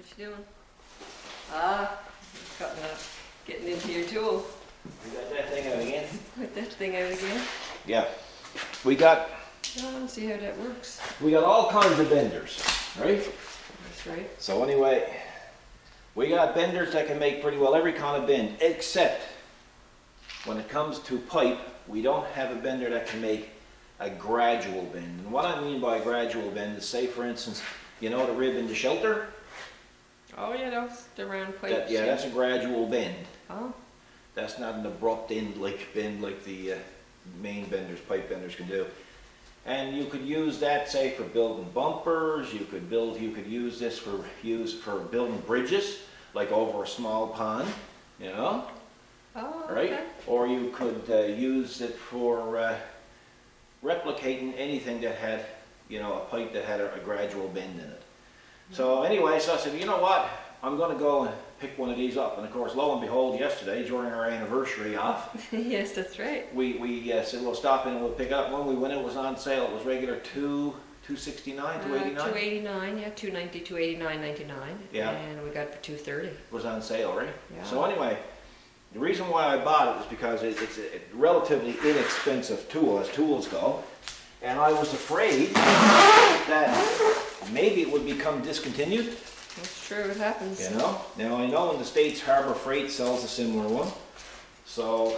What you doing? Ah, cutting up, getting into your tool. You got that thing out again? Put that thing out again. Yeah. We got Oh, see how that works. all kinds of benders, right? That's right. So anyway, we got benders that can make pretty well every kind of bend, except when it comes to pipe, we don't have a bender that can make a gradual bend. And what I mean by a gradual bend is, say for instance, you know the rib in the shelter? Oh yeah, those the round pipes. Yeah, that's a gradual bend. Oh. That's not an abrupt bend like the main benders, pipe benders can do. And you could use that, say, for building bumpers. You could use this for building bridges, like over a small pond, you know, Oh. right? Okay. Or you could use it for replicating anything that had, you know, a pipe that had a gradual bend in it. So anyway, so I said, you know what? I'm going to go and pick one of these up. And of course, lo and behold, yesterday, during our anniversary off, Yes, that's right. we said we'll stop in and we'll pick it up. When we went, it was on sale. It was regular $269, $289. $289, yeah, $290, $289.99. Yeah. And we got it for $230. It was on sale, right? Yeah. So anyway, the reason why I bought it was because it's a relatively inexpensive tool as tools go. And I was afraid that maybe it would become discontinued. That's true, it happens. You know? Now I know in the States Harbor Freight sells a similar one. So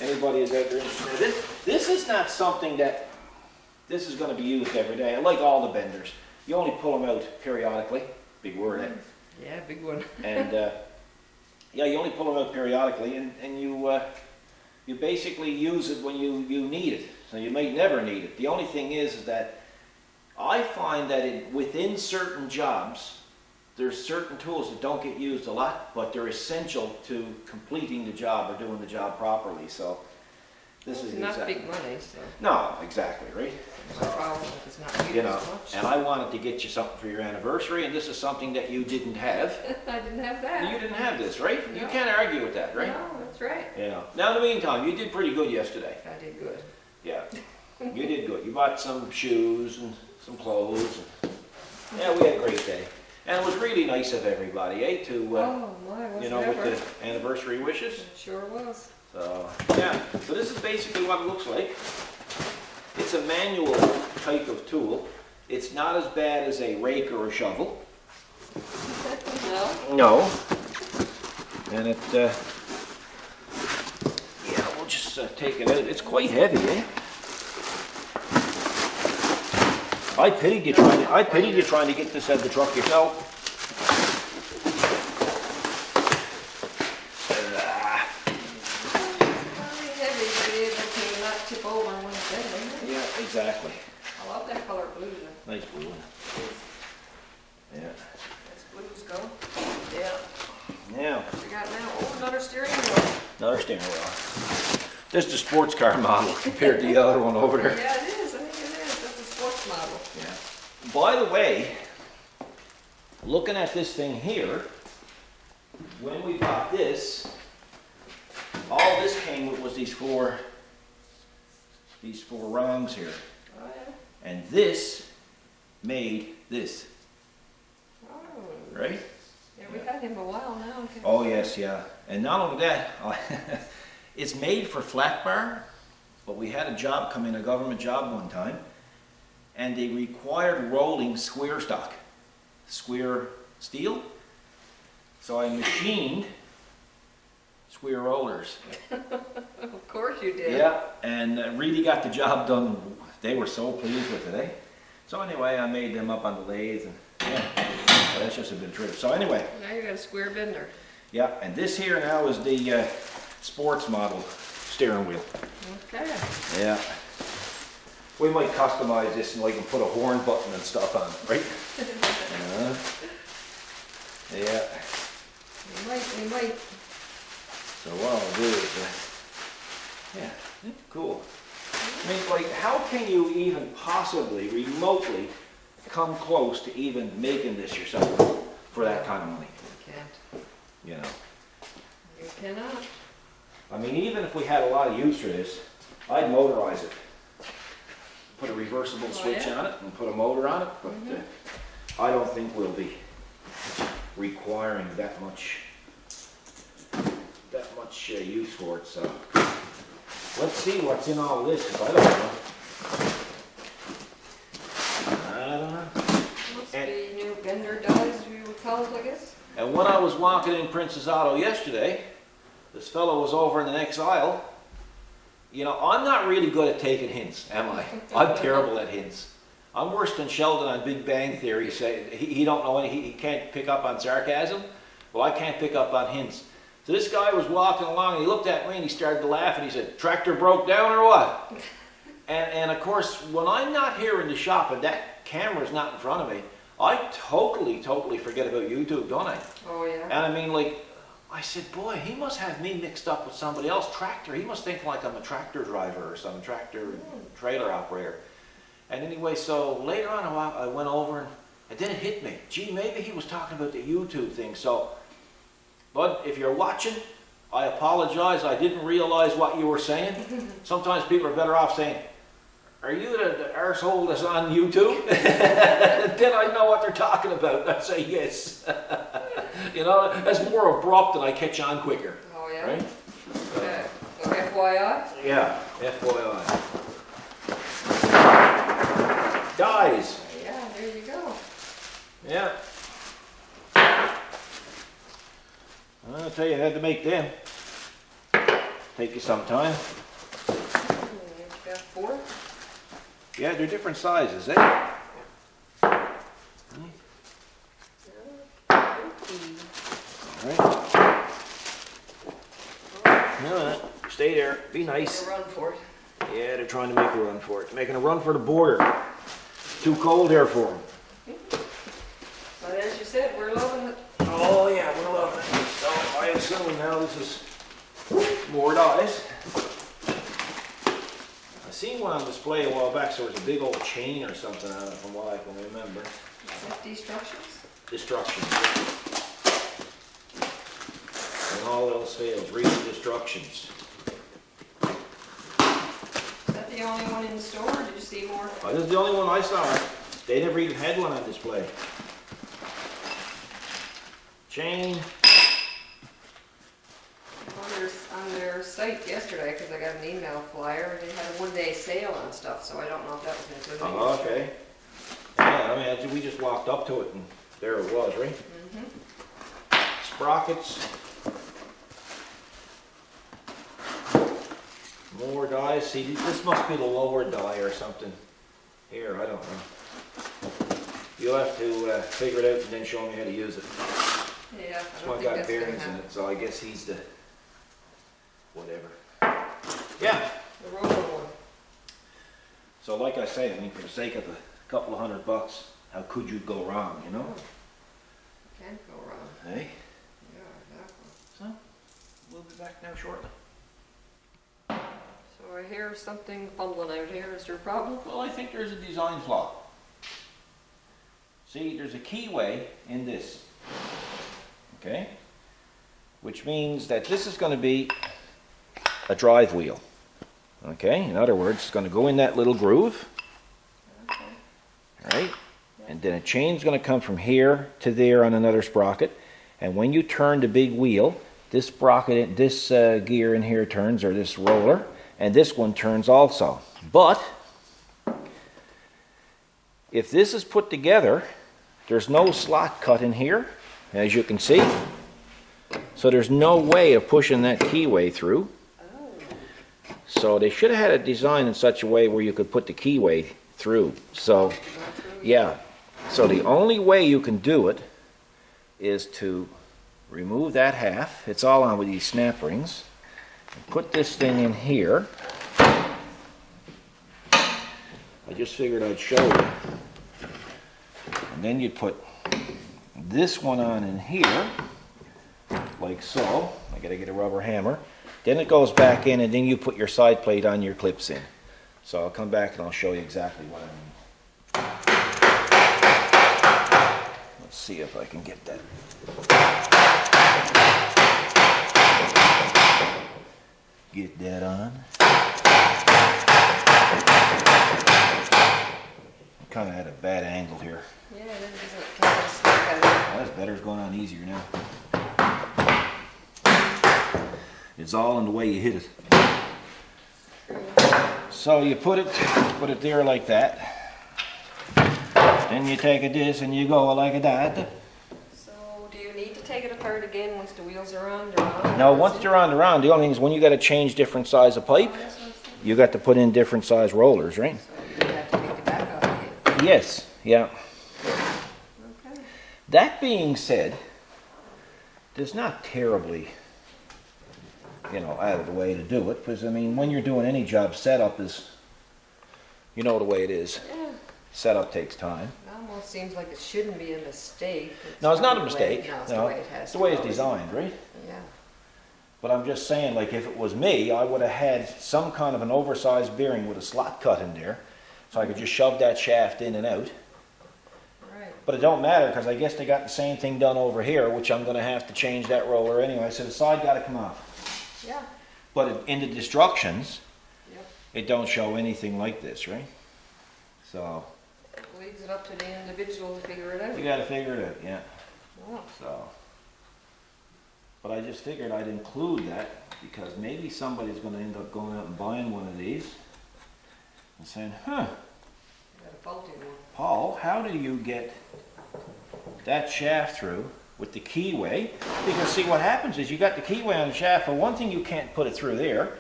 anybody is out there interested. This is not something that this is going to be used every day. I like all the benders. You only pull them out periodically. Big word, eh? Yeah, big one. And yeah, you only pull them out periodically, and you basically use it when you need it. So you may never need it. The only thing is that I find that within certain jobs, there's certain tools that don't get used a lot, but they're essential to completing the job or doing the job properly. So this is Not exactly. big money, so No, exactly, right? no problem if it's not used You know, as much. and I wanted to get you something for your anniversary, and this is something that you didn't have. I didn't have that. You didn't have this, right? You No. can't argue with that, right? No, that's right. Yeah. Now, in the meantime, you did pretty good yesterday. I did good. Yeah. You did good. You bought some shoes and some clothes. Yeah, we had a great day. And it was really nice of everybody, eh, to, Oh, my, was you it know, with ever? the anniversary wishes. It sure was. So, yeah. So this is basically what it looks like. It's a manual type of tool. It's not as bad as a rake or a shovel. No? No. And it, yeah, we'll just take it out. It's quite heavy, eh? I pitied you trying to get this out of the truck yourself. Very heavy to be able to not tip over when it's bending. Yeah, exactly. I love that color blue. though. Nice blue one. Yeah. As blues go. Yeah. Now, We got now, oh, another steering wheel. another steering wheel. This is the sports car model compared to the other one over there. Yeah, it is. I think it is. That's a sports model. Yeah. By the way, looking at this thing here, when we bought this, all this came with was these four rungs here. Oh, yeah. And this made this, Oh. right? Yeah, we've had him a while now. Okay. Oh yes, yeah. And not only that, it's made for flat bar, but we had a job come in, a government job one time, and they required rolling square stock, square steel. So I machined square rollers. Of course you did. Yeah, and really got the job done. They were so pleased with it, eh? So anyway, I made them up on the lathe, and yeah, well, that's just a good trip. So anyway, Now you got a square bender. yeah, and this here now is the sports model steering wheel. Okay. Yeah. We might customize this and like and put a horn button and stuff on it, right? Yeah. You might. So what I'll do is, yeah, cool. I mean, like, how can you even possibly, remotely, come close to even making this yourself for that kind of money? You can't. You know? You cannot. I mean, even if we had a lot of use for this, I'd motorize it. Put a reversible switch yeah? on it and put a motor on it, but I don't think we'll be. requiring that much use for it. So let's see what's in all this, 'cause I don't know. Must be new Bender dies, we would call it, I guess. And when I was walking in Princess Auto yesterday, this fellow was over in the next aisle. You know, I'm not really good at taking hints, am I? I'm terrible at hints. I'm worse than Sheldon on Big Bang Theory. Say he don't know he can't pick up on sarcasm. Well, I can't pick up on hints. So this guy was walking along and he looked at me and he started to laugh and he said, "Tractor broke down or what?" And of course, when I'm not here in the shop and that camera's not in front of me, I totally forget about YouTube, don't I? Oh, yeah. And I mean, like, I said, boy, he must have me mixed up with somebody else. Tractor, he must think like I'm a tractor driver or some tractor trailer operator. And anyway, so later on I went over and then it hit me. Gee, maybe he was talking about the YouTube thing. So, bud, if you're watching, I apologize. I didn't realize what you were saying. Sometimes people are better off saying, "Are you the arsehole that's on YouTube?" Then I know what they're talking about. I say yes. You know, that's more abrupt and I catch on quicker. Oh, yeah? Right? So FYI? Yeah, FYI. Dies. Yeah, there you go. Yeah. I'll tell you, I had to make them. Take you some time. You've got 4? Yeah, they're different sizes, eh? Alright. Alright, stay there. Be nice. Run for it. Yeah, they're trying to make a run for it. Making a run for the border. Too cold there for them. But as you said, we're loving it. Oh yeah, we're loving it. So I assume now this is more dies. I seen one on display a while back, so there was a big old chain or something on it from what I can remember. Is that Destructions? Destruction. When all else fails, read the Destructions. Is that the only one in the store, or did you see more? Oh, this is the only one I saw. They never even had one on display. Chain. On their site yesterday, because I got an email flyer, they had a one-day sale on stuff, so I don't know if that was included. Oh, okay. Yeah, I mean, we just walked up to it and there it was, right? Mm-hmm. Sprockets. More dies. See, this must be the lower die or something. Here, I don't know. You'll have to figure it out and then show me how to use it. Yeah, This I don't one think got that's gonna bearings in happen. it, so I guess he's the whatever. Yeah. The roller one. So like I say, I mean, for the sake of a couple of $100, how could you go wrong, you know? Can't go wrong. Hey? Yeah, exactly. So, we'll be back now shortly. So I hear something fumbling out here. Is there a problem? Well, I think there's a design flaw. See, there's a keyway in this. Okay? Which means that this is going to be a drive wheel. Okay? In other words, it's going to go in that little groove. Okay. Right? And then a chain's going to come from here to there on another sprocket. And when you turn the big wheel, this sprocket, this gear in here turns, or this roller, and this one turns also. But if this is put together, there's no slot cut in here, as you can see. So there's no way of pushing that keyway through. Oh. So they should have had it designed in such a way where you could put the keyway through. So, yeah. So the only way you can do it is to remove that half. It's all on with these snap rings. And put this thing in here. I just figured I'd show you. And then you'd put this one on in here, like so. I gotta get a rubber hammer. Then it goes back in, and then you put your side plate on your clips in. So I'll come back and I'll show you exactly what I mean. Let's see if I can get that. Get that on. Kind of had a bad angle here. Yeah, that doesn't kind of smack out. That's better. It's going on easier now. It's all in the way you hit it. So you put it there like that. Then you take a this and you go like that. So do you need to take it apart again once the wheels are on? They're on? Now once they're on, the only thing is when you got to change different size of pipe, Oh, that's what I was thinking. you got to put in different size rollers, right? So you have to take the back off again. Yes, yeah. Okay. That being said, there's not terribly, out of the way to do it, because I mean, when you're doing any job, setup is, you know the way it is. Yeah. Setup takes time. It almost seems like it shouldn't be a mistake. No, it's not a the way- mistake. No, it's No, the way it has it's the to way it's go. designed, right? Yeah. But I'm just saying, like, if it was me, I would have had some kind of an oversized bearing with a slot cut in there, so I could just shove that shaft in and out. Right. But it don't matter, because I guess they got the same thing done over here, which I'm gonna have to change that roller anyway, so the side gotta come off. Yeah. But in the instructions, Yep. it don't show anything like this, right? So, It leaves it up to the individual to figure it out. you gotta figure it out, yeah, Wow. so. But I just figured I'd include that, because maybe somebody's gonna end up going out and buying one of these, and saying, huh, You got a faulty one. Paul, how do you get that shaft through with the keyway? Because see, what happens is you got the keyway on the shaft, but one thing you can't put it through there.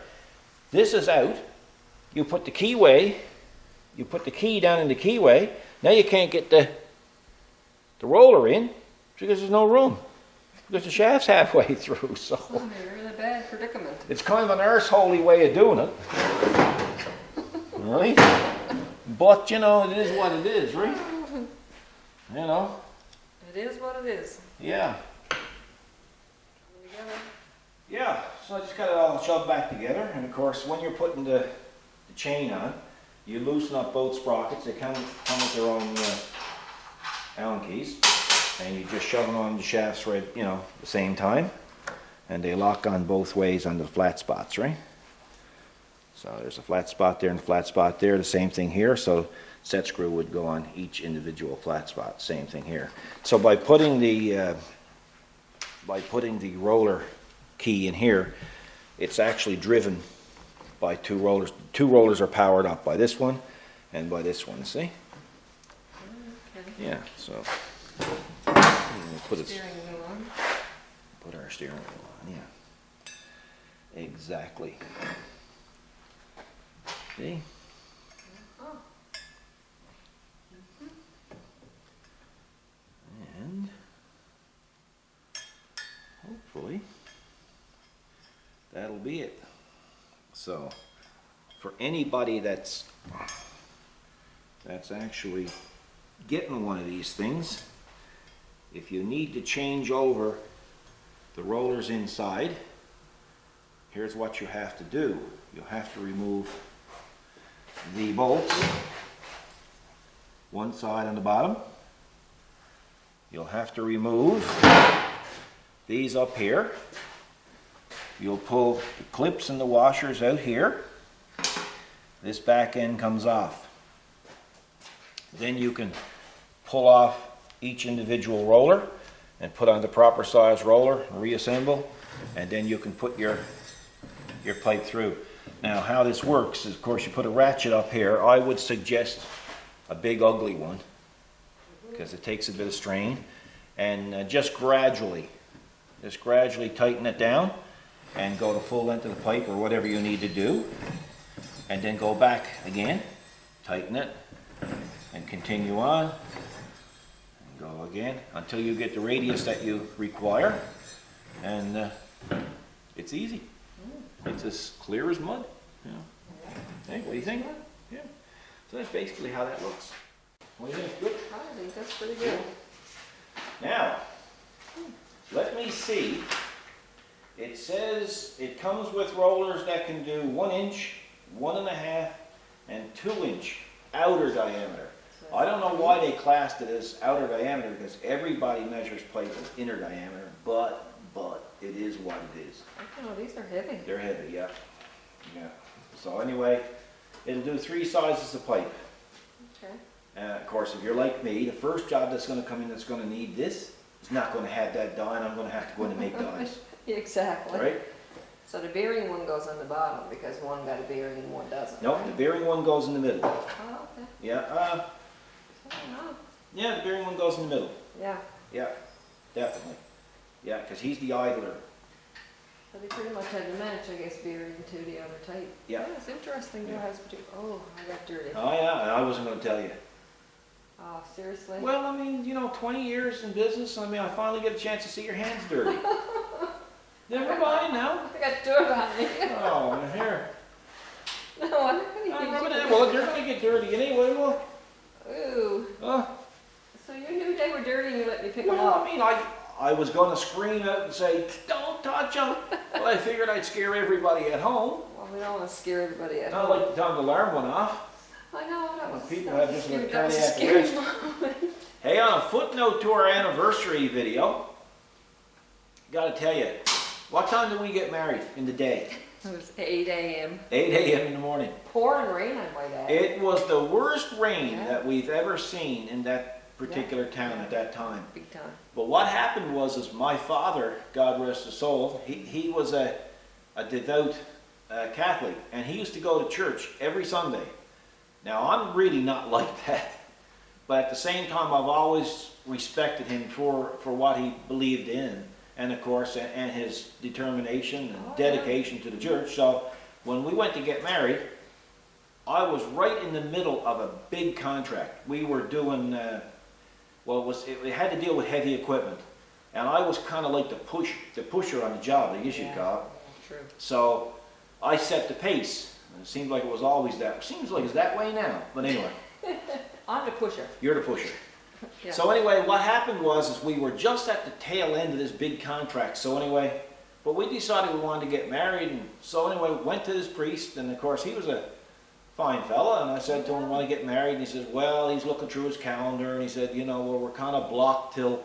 This is out. You put the keyway, you put the key down in the keyway. Now you can't get the roller in because there's no room. Because the shaft's halfway through, so Oh, you're in a bad predicament. it's kind of an arse-holy way of doing it. Right? But, it is what it is, right? It is what it is. Yeah. Together. Yeah, so I just got it all shoved back together, and of course, when you're putting the chain on, you loosen up both sprockets. They come with their own Allen keys, and you just shove them on the shafts right, the same time, and they lock on both ways on the flat spots, right? So there's a flat spot there and a flat spot there. The same thing here. So set screw would go on each individual flat spot. Same thing here. So by putting the roller key in here, it's actually driven by two rollers. Two rollers are powered up by this one and by this one. See? Okay. Yeah. So put Steering wheel on. Put our steering wheel on. Yeah. Exactly. See? Oh. And hopefully that'll be it. So for anybody that's actually getting one of these things, if you need to change over the rollers inside, here's what you have to do. You'll have to remove the bolts, one side on the bottom. You'll have to remove these up here. You'll pull the clips and the washers out here. This back end comes off. Then you can pull off each individual roller and put on the proper size roller, reassemble, and then you can put your pipe through. Now how this works is, of course, you put a ratchet up here. I would suggest a big ugly one because it takes a bit of strain, and just gradually tighten it down and go the full length of the pipe or whatever you need to do, and then go back again, tighten it, and continue on, and go again until you get the radius that you require, and it's easy. It's as clear as mud. Hey, what do you think? Yeah. So that's basically how that looks. What do you think? Good? I think that's pretty good. Now, let me see. It says it comes with rollers that can do 1 inch, 1.5, and 2 inch outer diameter. I don't know why they classed it as outer diameter, because everybody measures pipe as inner diameter, but it is what it is. Oh, these are heavy. They're heavy, yeah. Yeah. So anyway, it'll do 3 sizes of pipe. Okay. Of course, if you're like me, the first job that's going to come in that's going to need this is not going to have that die, and I'm going to have to go in and make dies, Exactly. right? So the bearing one goes on the bottom because one got a bearing and one doesn't. Nope, the bearing one goes in the middle. Oh, okay. Yeah, I don't know. yeah, the bearing one goes in the middle. Yeah. Yeah, definitely. Yeah, because he's the idler. So they pretty much had to match, I guess, bearing to the other type. Yeah. It's interesting. Yeah. Oh, I got dirty. Oh yeah, I wasn't going to tell you. Oh, seriously? Well, I mean, 20 years in business, I mean, I finally get a chance to see your hands dirty. Never mind now. I got dirt on me. Oh, here. No, I'm not gonna I'm use rubbing you. it. Well, they're going to get dirty anyway. Well, Ooh. So you knew they were dirty and you let me pick them well, up. I mean, I was going to scream out and say, don't touch them. Well, I figured I'd scare everybody at home. Well, we don't want to scare everybody at Not home. like the time the alarm went off. I know, that was, People that have was just scary. like That was a cardiac scary arrest. moment. Hey, on a footnote to our anniversary video, got to tell you, what time did we get married in the day? It was 8 a.m. 8 a.m. in the morning. Pouring rain, I might add. It was the worst rain Yeah. that we've ever seen in that particular town Yeah. at that time. Big time. But what happened was my father, God rest his soul, he was a devout Catholic, and he used to go to church every Sunday. Now, I'm really not like that, but at the same time, I've always respected him for what he believed in, and of course, and his determination and Oh, yeah. dedication to the church. So when we went to get married, I was right in the middle of a big contract. We were doing, it had to deal with heavy equipment, and I was kind of like the pusher on the job, I guess you'd call it. True. So I set the pace. And it seemed like it was always that. Seems like it's that way now. But anyway, I'm the pusher. you're the pusher. Yeah. So anyway, what happened was we were just at the tail end of this big contract. So anyway, but we decided we wanted to get married, and so anyway, went to this priest, and of course he was a fine fella, and I said to him, "Want to get married?" And he says, "Well," he's looking through his calendar, and he said, "Well, we're kind of blocked till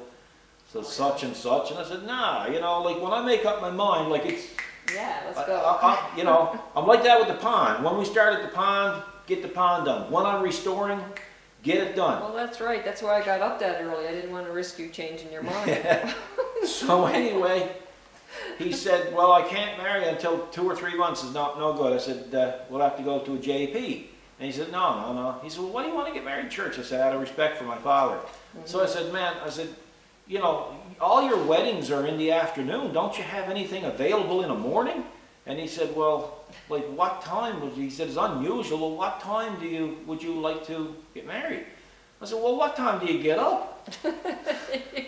such and such." And I said, "Nah, like when I make up my mind, like it's." Yeah, let's go. I'm like that with the pond. When we start at the pond, get the pond done. When I'm restoring, get it done. Well, that's right. That's why I got up that early. I didn't want to risk you changing your mind. So anyway, he said, "Well, I can't marry until 2 or 3 months is no good." I said, "We'll have to go to a JP." And he said, No. He said, "Well, why do you want to get married in church?" I said, "Out of respect for my father." So I said, "Man," I said, all your weddings are in the afternoon. Don't you have anything available in the morning? And he said, "Well, like what time?" He said, "It's unusual. Well, what time would you like to get married?" I said, "Well, what time do you get up?"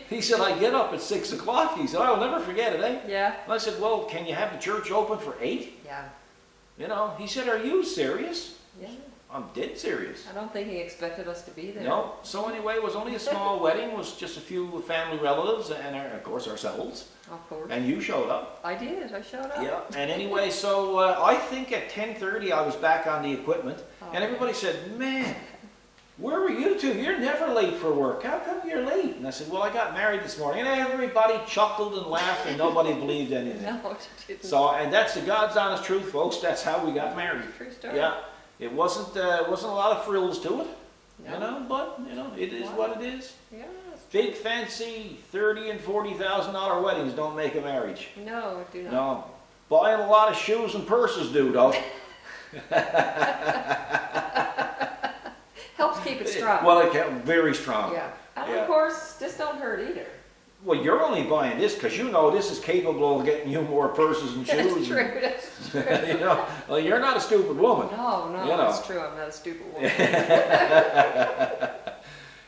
He said, "I get up at 6 o'clock." He said, "I'll never forget it, eh?" Yeah. And I said, "Well, can you have the church open for 8? Yeah. He said, "Are you serious?" Yeah. I'm dead serious. I don't think he expected us to be there. No. So anyway, it was only a small wedding. It was just a few family relatives and, of course, ourselves. Of course. And you showed up. I did. I showed up. Yeah. And anyway, so I think at 10:30 I was back on the equipment, and everybody said, "Man, where were you two? You're never late for work. How come you're late?" And I said, "Well, I got married this morning." And everybody chuckled and laughed, and nobody believed anything. No, it didn't. So, and that's the God's honest truth, folks. That's how we got married. True story. Yeah. It wasn't a lot of frills to it, No. but it is what it is. Yeah. Big fancy $30,000 and $40,000 weddings don't make a marriage. No, it do not. No, buying a lot of shoes and purses do though. Helps keep it strong. Well, it can very strong. Yeah. And Yeah. of course, this don't hurt either. Well, you're only buying this because this is capable of getting you more purses and shoes. That's true. That's true. Well, you're not a stupid woman. No, that's true. I'm not a stupid woman.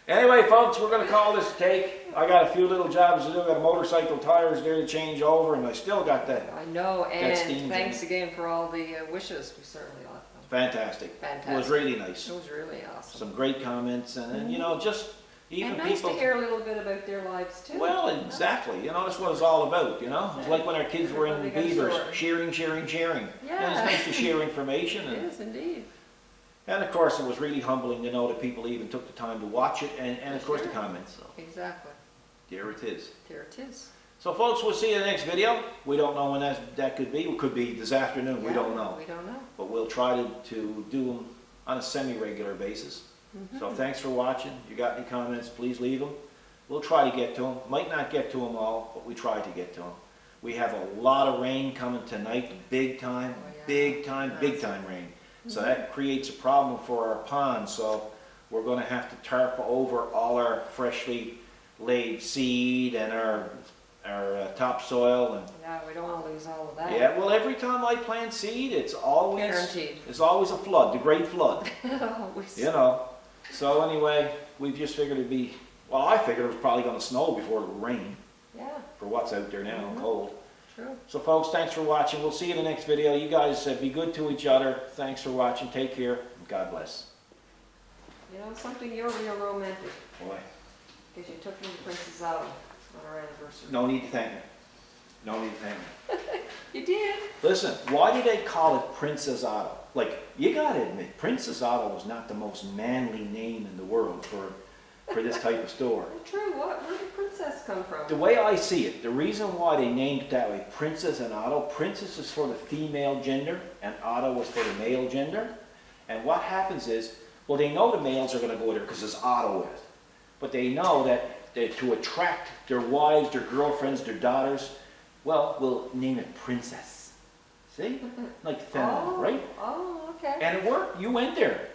Anyway, folks, we're going to call this a take. I got a few little jobs to do. I got motorcycle tires there to change over, and I still got that. I know, steam and thanks again for all the wishes. We certainly like them. Fantastic. Fantastic. It was really nice. It was really awesome. Some great comments, and just even And nice people. to hear a little bit about their lives too. Well, exactly. That's what it's all about. It's like when our kids were in Everybody got Beavers, story. sharing. Yeah. And it's nice to share information. It is indeed. And of course, it was really humbling to know that people even took the time to watch it, and of course the Sure. comments. So Exactly. there it is. There it is. So folks, we'll see you in the next video. We don't know when that could be. It could be this afternoon. We Yeah, don't know. We don't know. But we'll try to do them on a semi-regular basis. Mm-hmm. So thanks for watching. You got any comments, please leave them. We'll try to get to them. Might not get to them all, but we try to get to them. We have a lot of rain coming tonight, big time, Oh, yeah. big time, big time rain. So that creates a problem for our pond, so we're gonna have to tarp over all our freshly laid seed and our topsoil and, Yeah, we don't wanna lose all of that. yeah, well, every time I plant seed, it's always Guaranteed. a flood, the great flood, Always. you know. So anyway, we just figured it'd be, well, I figured it was probably gonna snow before it would rain Yeah, for what's out there now, Mhm. cold. true. So folks, thanks for watching. We'll see you in the next video. You guys be good to each other. Thanks for watching. Take care. And God bless. You know something, you're real romantic, Boy, because you took me to Princess Autumn on our anniversary. no need to thank me. No need to thank me. You did? Listen, why do they call it Princess Auto? Like, you gotta admit, Princess Auto is not the most manly name in the world for this type of store. Well, true, where did Princess come The from? way I see it, the reason why they named it that way, Princess and Auto, Princess is for the female gender and Auto is for the male gender. And what happens is, well, they know the males are going to go there because there's Auto in it. But they know that to attract their wives, their girlfriends, their daughters, well, we'll name it Princess. See? Like feminine, right? Oh, okay. And it worked. You went there.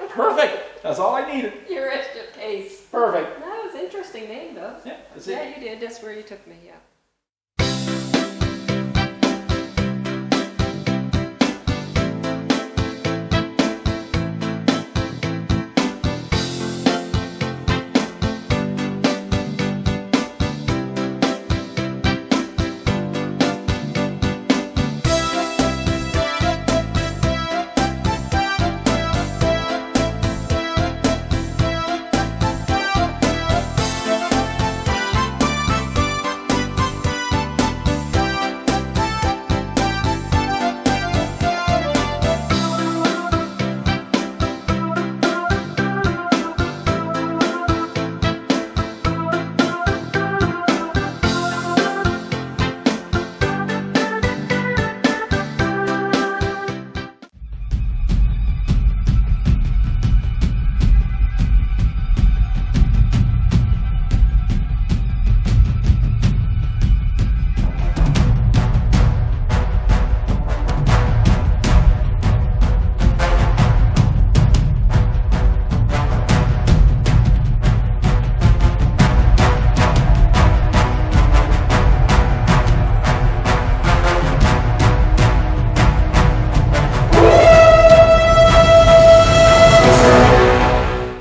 Perfect. That's all I needed. You rest your case. Perfect. That was an interesting name, though. Yeah, that's it. Yeah, you did. That's where you took me, yeah.